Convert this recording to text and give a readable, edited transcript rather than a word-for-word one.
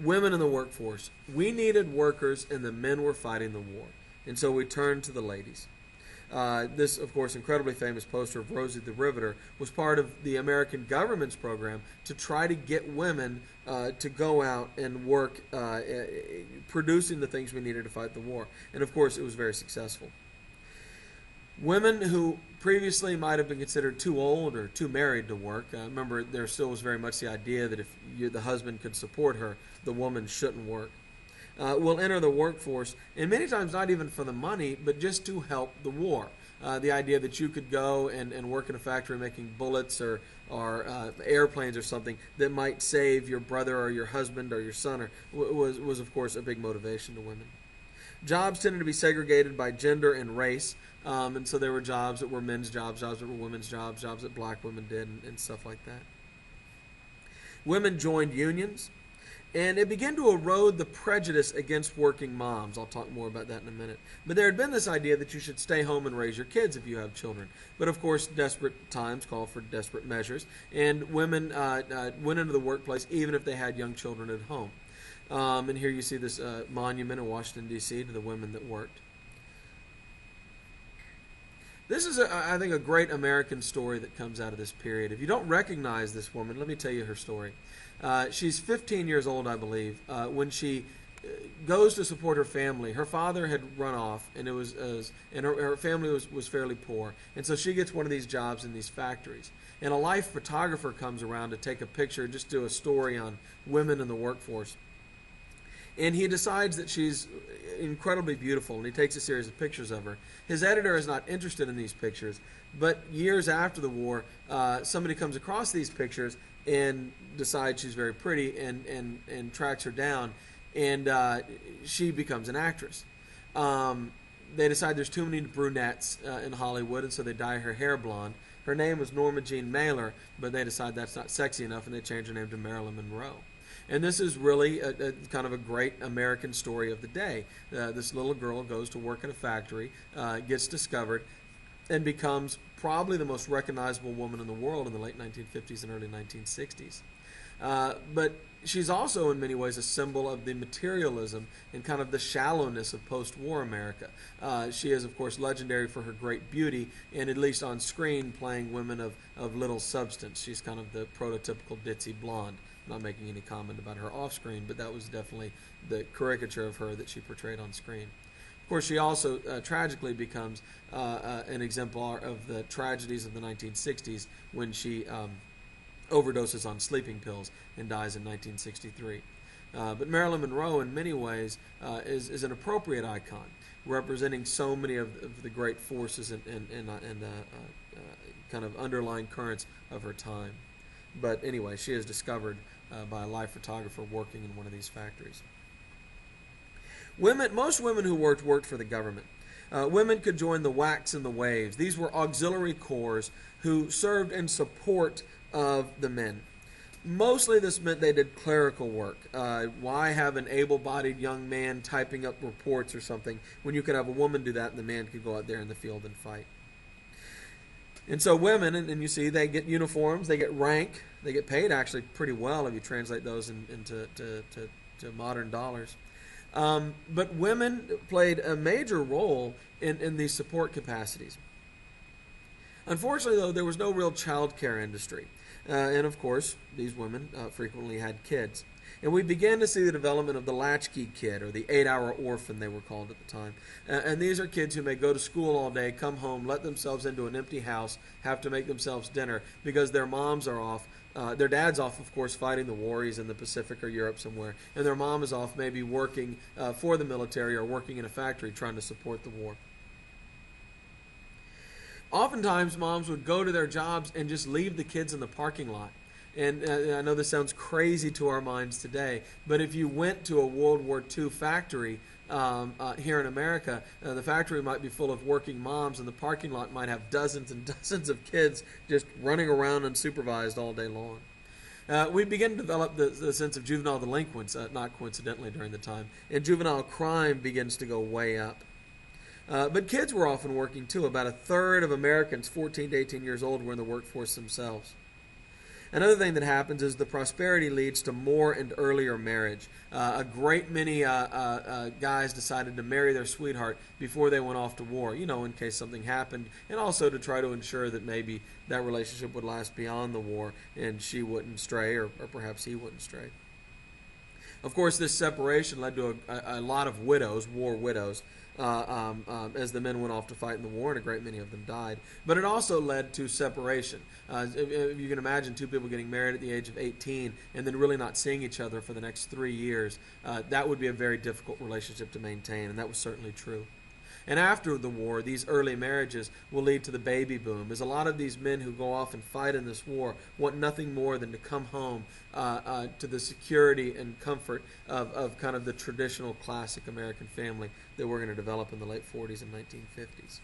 women in the workforce. We needed workers, and the men were fighting the war. And so we turned to the ladies. This, of course, incredibly famous poster of Rosie the Riveter was part of the American government's program to try to get women to go out and work producing the things we needed to fight the war. And, of course, it was very successful. Women who previously might have been considered too old or too married to work, remember, there still was very much the idea that if the husband could support her, the woman shouldn't work. Will enter the workforce, and many times not even for the money, but just to help the war. The idea that you could go and work in a factory making bullets or airplanes or something that might save your brother or your husband or your son was of course, a big motivation to women. Jobs tended to be segregated by gender and race, and so there were jobs that were men's jobs, jobs that were women's jobs, jobs that black women did, and stuff like that. Women joined unions. And it began to erode the prejudice against working moms. I'll talk more about that in a minute. But there had been this idea that you should stay home and raise your kids if you have children. But of course, desperate times call for desperate measures. And women went into the workplace even if they had young children at home. And here you see this monument in Washington, D.C. to the women that worked. This is, I think, a great American story that comes out of this period. If you don't recognize this woman, let me tell you her story. She's 15 years old, I believe, when she goes to support her family. Her father had run off, and her family was fairly poor, and so she gets one of these jobs in these factories. And a life photographer comes around to take a picture, just do a story on women in the workforce. And he decides that she's incredibly beautiful, and he takes a series of pictures of her. His editor is not interested in these pictures, but years after the war, somebody comes across these pictures and decides she's very pretty and tracks her down, and she becomes an actress. They decide there's too many brunettes in Hollywood, and so they dye her hair blonde. Her name was Norma Jean Mailer, but they decide that's not sexy enough, and they change her name to Marilyn Monroe. And this is really a kind of a great American story of the day. This little girl goes to work in a factory, gets discovered, and becomes probably the most recognizable woman in the world in the late 1950s and early 1960s. But she's also in many ways a symbol of the materialism and kind of the shallowness of post-war America. She is, of course, legendary for her great beauty, and at least on screen playing women of little substance. She's kind of the prototypical ditzy blonde. I'm not making any comment about her off screen, but that was definitely the caricature of her that she portrayed on screen. Of course, she also tragically becomes an exemplar of the tragedies of the 1960s when she overdoses on sleeping pills and dies in 1963. But Marilyn Monroe, in many ways, is an appropriate icon, representing so many of the great forces and kind of underlying currents of her time. But anyway, she is discovered by a life photographer working in one of these factories. Most women who worked for the government. Women could join the WACs and the WAVES. These were auxiliary corps who served in support of the men. Mostly this meant they did clerical work. Why have an able-bodied young man typing up reports or something when you could have a woman do that and the man could go out there in the field and fight? And so women, and you see, they get uniforms, they get rank, they get paid actually pretty well if you translate those into modern dollars. But women played a major role in these support capacities. Unfortunately, though, there was no real child care industry. And of course, these women frequently had kids. And we began to see the development of the latchkey kid, or the 8-hour orphan they were called at the time. And these are kids who may go to school all day, come home, let themselves into an empty house, have to make themselves dinner because their moms are off. Their dad's off, of course, fighting the war. He's in the Pacific or Europe somewhere. And their mom is off maybe working for the military or working in a factory trying to support the war. Oftentimes, moms would go to their jobs and just leave the kids in the parking lot. And I know this sounds crazy to our minds today, but if you went to a World War II factory here in America, the factory might be full of working moms, and the parking lot might have dozens and dozens of kids just running around unsupervised all day long. We begin to develop the sense of juvenile delinquents, not coincidentally during the time, and juvenile crime begins to go way up. But kids were often working too. About a third of Americans 14 to 18 years old were in the workforce themselves. Another thing that happens is the prosperity leads to more and earlier marriage. A great many guys decided to marry their sweetheart before they went off to war, in case something happened, and also to try to ensure that maybe that relationship would last beyond the war and she wouldn't stray, or perhaps he wouldn't stray. Of course, this separation led to a lot of widows, war widows, as the men went off to fight in the war, and a great many of them died. But it also led to separation. If you can imagine two people getting married at the age of 18 and then really not seeing each other for the next 3 years, that would be a very difficult relationship to maintain, and that was certainly true. And after the war, these early marriages will lead to the baby boom, as a lot of these men who go off and fight in this war want nothing more than to come home to the security and comfort of kind of the traditional classic American family that we're going to develop in the late 40s and 1950s.